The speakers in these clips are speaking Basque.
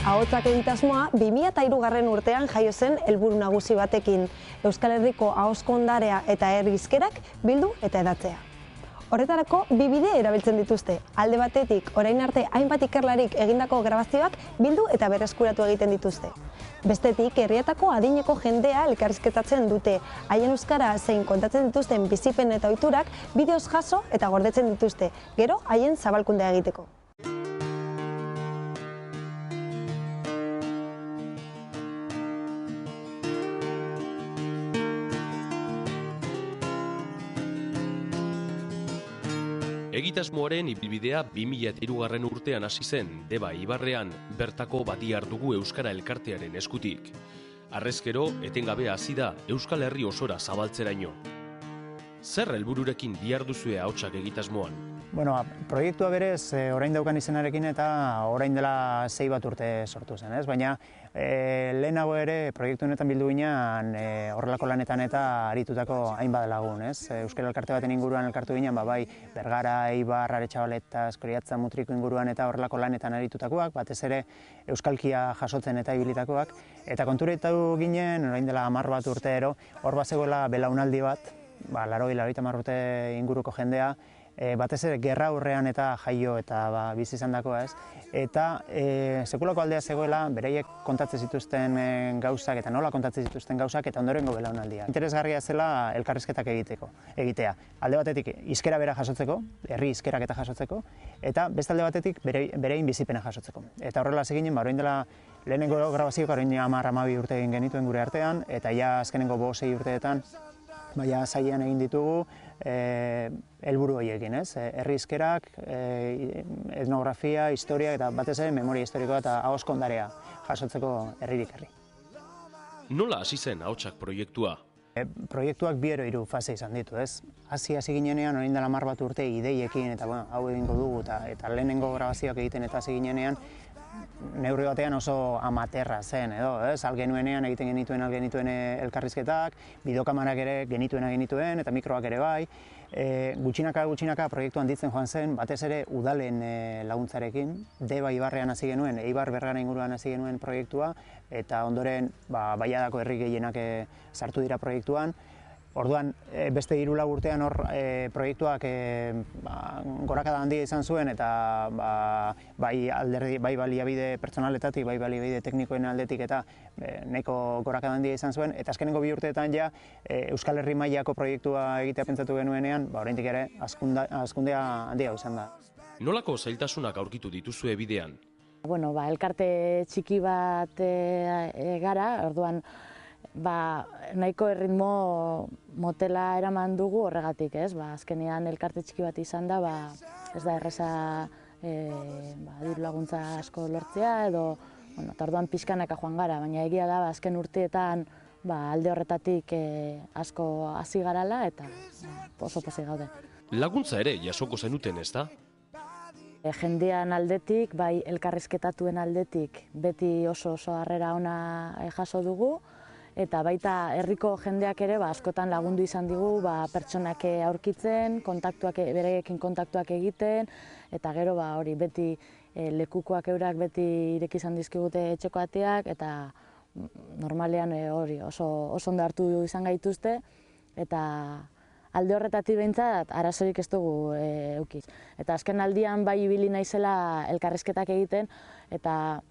Ahotsak egitasmoa 2003 urtean jaio zen helburu nagusi batekin, Euskal Herriko ahozko ondarea eta herri hizkerak bildu eta hedatzea. Horretarako bi bide erabiltzen dituzte. Alde batetik, orain arte hainbat ikerlarik egindako grabazioak bildu eta berreskuratu egiten dituzte. Bestetik, herrietako adineko jendea elkarrizketatzen dute. Haien euskara zein kontatzen dituzten bizipen eta ohiturak bideoz jaso eta gordetzen dituzte, gero haien zabalkundea egiteko. Egitasmoaren ibilbidea 2003 urtean hasi zen, Deba Ibarrean, bertako Badiar dugu Euskara elkartearen eskutik. Harrezkero, etengabe hasi da Euskal Herri osora zabaltzeraino. Zer helbururekin diharduzue ahotsak egitasmoan? Proiektua berez orain daukan izenarekin eta orain dela 6 bat urte sortu zen, ez? Baina lehenago ere proiektu honetan bildu ginean horrelako lanetan eta aritutako hainbat lagun, ez? Euskal elkarte baten inguruan elkartu ginean, bai Bergara, Eibar, Aretxabaleta, Eskoriatza, Mutriko inguruan eta horrelako lanetan aritutakoak, batez ere euskalkia jasotzen eta ibilitakoak, eta konturatu ginen orain dela 10 bat urtero, hor bazegoela belaunaldi bat, 80 urte inguruko jendea, batez ere gerra aurrean eta jaio eta bizi izandakoa, ez? Eta sekulako aldea zegoela bereiek kontatzen zituzten gauzak eta nola kontatzen zituzten gauzak eta ondorengo belaunaldia. Interesgarria zela elkarrizketak egitea. Alde batetik hizkera bera jasotzeko, herri hizkerak eta jasotzeko, eta beste alde batetik berein bizipena jasotzeko. Eta horrela seginen, orain dela lehenengo grabazioak orain 10-12 urte egin genituen gure artean, eta ja azkenengo 5-6 urteetan sailean egin ditugu helburu horiekin, ez? Herri hizkerak, etnografia, historia eta batez ere memoria historikoa eta ahozko ondarea jasotzeko herririk herri. Nola hasi zen ahotsak proiektua? Proiektuak 2-3 fase izan ditu, ez? Hasi ginenean orain dela 10 bat urte ideiekin eta hau egingo dugu eta lehenengo grabazioak egiten eta hasi ginenean neurri batean oso amaterra zen, edo, ez? Algenuenean egiten genituen elkarrizketak, bideokamarak ere genituen eta mikroak ere bai. Gutxinaka proiektu handitzen joan zen, batez ere udalen laguntzarekin. Deba Ibarrean hasi genuen, Eibar Bergara inguruan hasi genuen proiektua, eta ondoren Baiadako herri gehienak sartu dira proiektuan. Orduan, beste 3-4 urtean hor proiektuak gorakada handia izan zuen eta bai baliabide pertsonaletatik, bai baliabide teknikoen aldetik eta nahiko gorakada handia izan zuen, eta azkenengo 2 urteetan ja Euskal Herri mailako proiektua egitea pentsatu genuenean, oraindik ere hazkundea handia izan da. Nolako zailtasunak aurkitu dituzue bidean? Elkarte txiki bat gara, orduan nahiko erritmo motela eraman dugu horregatik, ez? Azkenean elkarte txiki bat izan da, ez da erreza diru laguntza asko lortzea edo, orduan pixkanaka joan gara, baina egia da azken urteetan alde horretatik asko hasi garala eta oso pozik gaude. Laguntza ere jasoko zenuten, ez da? Jendean aldetik, bai elkarrizketatuen aldetik, beti oso harrera ona jaso dugu, eta baita herriko jendeak ere askotan lagundu izan digu pertsonak aurkitzen, beraiekin kontaktuak egiten, eta gero hori beti lekukoak eurak beti ireki izan dizkigute etxeko ateak, eta normalean hori oso ondo hartu izan gaituzte, eta alde horretatik behintzat arazorik ez dugu eduki. Eta azken aldian bai ibili naizela elkarrizketak egiten, eta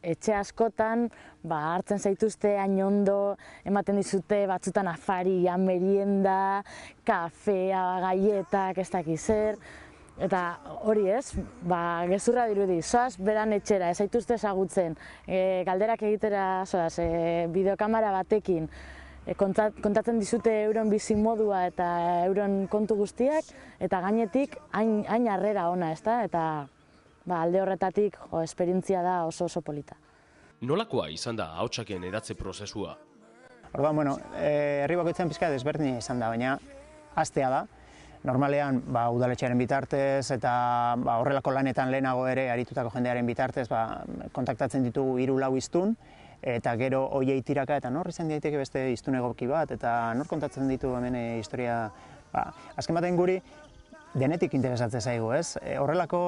etxe askotan hartzen zaituzte hain ondo, ematen dizute batzutan afaria, merienda, kafea, gaietak, ez dakiz zer. Eta hori ez, gezurra dirudi, zoaz beran etxera, ez zaituzte ezagutzen, galderak egitera zoaz, bideokamara batekin, kontatzen dizute euron bizimodua eta euron kontu guztiak, eta gainetik hain harrera ona, ez da, eta alde horretatik esperientzia da oso polita. Nolakoa izan da ahotsaken edatze prozesua? Orduan, herri bakoitzean pixka desberdina izan da, baina hastea da. Normalean, udaletxearen bitartez eta horrelako lanetan lehenago ere aritutako jendearen bitartez kontaktatzen ditugu 3-4 hiztun, eta gero hoiei tiraka eta nor izan daiteke beste hiztun egoki bat, eta nor kontatzen ditu hemen historia. Azken batean guri denetik interesatzen zaigu, ez? Horrelako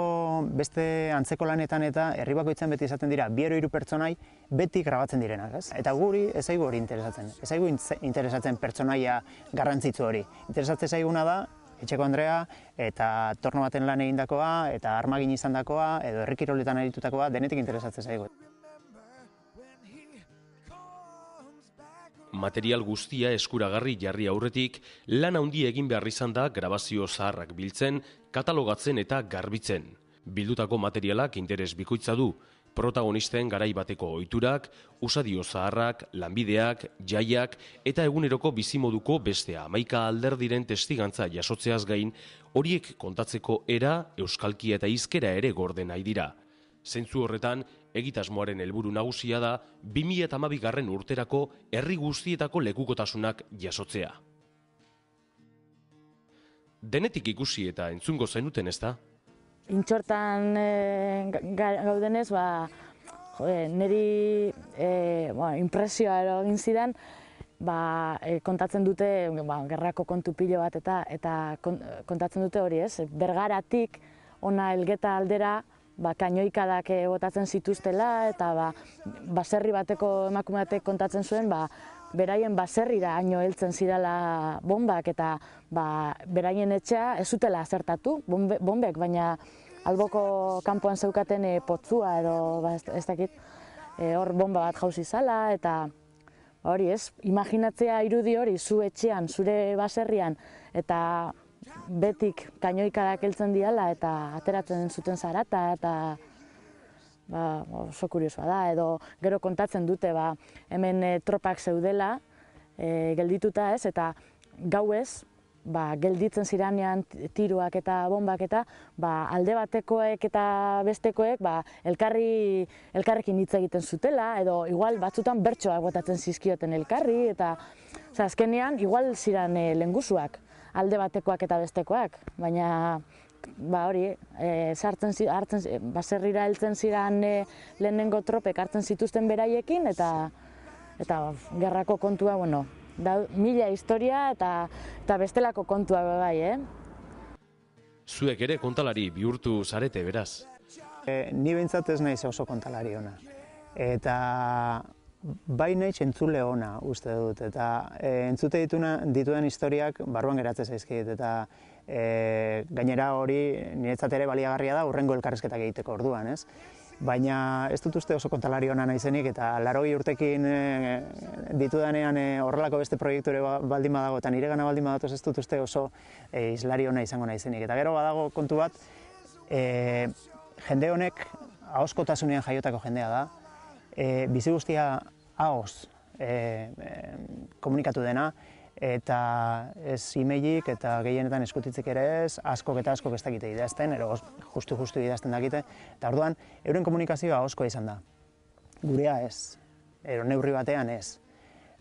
beste antzeko lanetan eta herri bakoitzean beti izaten dira 2-3 pertsonai beti grabatzen direnak, ez? Eta guri ez zaigu hori interesatzen. Ez zaigu interesatzen pertsonaia garrantzitsu hori. Interesatzen zaiguna da Etxeko Andrea eta torno baten lan egindakoa eta armagin izandakoa edo herri kiroletan aritutakoa denetik interesatzen zaigu. Material guztia eskuragarri jarri aurretik, lan handia egin behar izan da grabazio zaharrak biltzen, katalogatzen eta garbitzen. Bildutako materialak interes bikoitza du, protagonisten garai bateko ohiturak, usadio zaharrak, lanbideak, jaiak eta eguneroko bizimoduko beste 11 alderdiren testigantza jasotzeaz gain, horiek kontatzeko era, euskalkia eta hizkera ere gorde nahi dira. Zentzu horretan, egitasmoaren helburu nagusia da 2012 urterako herri guztietako lekukotasunak jasotzea. Denetik ikusi eta entzungo zenuten, ezta? Intxortan gaudenez, niri impresioa egin zidan, kontatzen dute gerrako kontu pilo bat eta kontatzen dute hori, ez? Bergaratik ona Elgeta aldera kainoikadak botatzen zituztela eta baserri bateko emakume batek kontatzen zuen beraien baserrira haino heltzen zirala bombak eta beraien etxea ez zutela azertatu bombek, baina alboko kanpoan zeukaten potzua edo ez dakit hor bomba bat jauzi zala eta hori ez, imaginatzea irudi hori zu etxean, zure baserrian eta betik kainoikadak heltzen diala eta ateratzen zuten zarata eta oso kuriosoa da, edo gero kontatzen dute hemen tropak zeudela geldituta ez, eta gauez gelditzen ziranean tiroak eta bombak eta alde batekoek eta bestekoek elkarrekin hitz egiten zutela, edo igual batzutan bertsoak botatzen zizkioten elkarri, eta azkenean igual ziran lengusuak, alde batekoak eta bestekoak, baina hori, baserrira heltzen ziren lehenengo tropek hartzen zituzten beraiekin, eta gerrako kontua, mila historia eta bestelako kontua bai, Zuek ere kontalari bihurtu zarete, beraz? Ni behintzat ez naiz oso kontalari ona. Eta bai naiz entzule ona, uste dut. Eta entzute ditudan historiak barruan geratzen zaizkit. Eta gainera hori niretzat ere baliagarria da hurrengo elkarrizketak egiteko orduan, ez? Baina ez dut uste oso kontalari ona naizenik, eta 80 urtekin ditudanean horrelako beste proiektu ere baldin badago, eta nire gana baldin badatoz ez dut uste oso hizlari ona izango naizenik. Eta gero badago kontu bat, jende honek ahozkotasunean jaiotako jendea da, bizi guztia ahoz komunikatu dena, eta ez e-mailik eta gehienetan eskutitzik ere ez, askok eta askok ez dakite idazten, ero justu idazten dakite, eta orduan euren komunikazioa ahozkoa izan da. Gurea ez, ero neurri batean ez.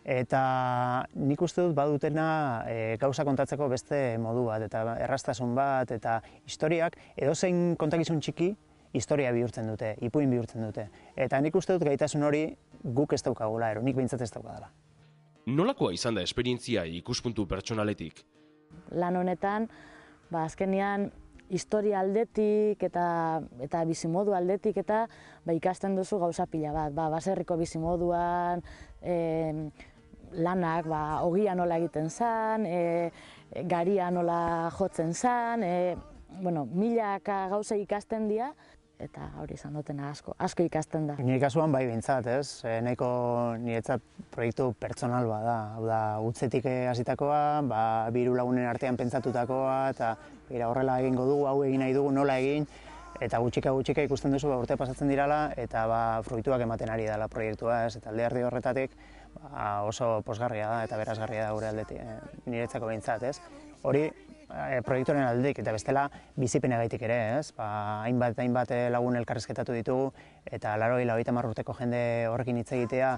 Eta nik uste dut badutena gauza kontatzeko beste modu bat, eta erraztasun bat, eta historiak edozein kontakizun txiki historia bihurtzen dute, ipuin bihurtzen dute. Eta nik uste dut gaitasun hori guk ez daukagula, nik behintzat ez daukadala. Nolakoa izan da esperientzia ikuspuntu pertsonaletik? Lan honetan, azkenean historia aldetik eta bizimodu aldetik eta ikasten duzu gauza pila bat. Baserriko bizimoduan, lanak, ogia nola egiten zen, garia nola jotzen zen, milaka gauza ikasten dira, eta hori izan dutena asko ikasten da. Nire kasuan bai behintzat, ez? Nahiko niretzat proiektu pertsonal bat da. Hau da, utzetik hasitakoa, 2 lagunen artean pentsatutakoa, eta horrela egingo dugu, hau egin nahi dugu, nola egin, eta gutxika ikusten duzu urte pasatzen dirala, eta fruituak ematen ari dela proiektua, ez? Eta alde horretatik oso posgarria da, eta berazgarria da gure aldetik, niretzako behintzat, ez? Hori, proiektuaren aldetik, eta bestela bizipenegaitik ere, ez? Hainbat lagun elkarrizketatu ditugu, eta 80 urteko jende horrekin hitz egitea,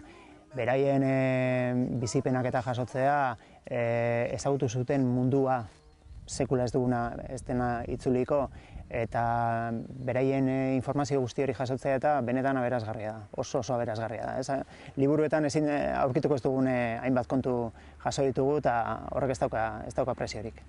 beraien bizipenak eta jasotzea, ezagutu zuten mundua sekula ez dena itzuliko, eta beraien informazio guzti hori jasotzea eta benetan aberasgarria da, oso aberasgarria da. Liburuetan ezin aurkituko ez dugune hainbat kontu jaso ditugu, eta horrek ez dauka presiorik.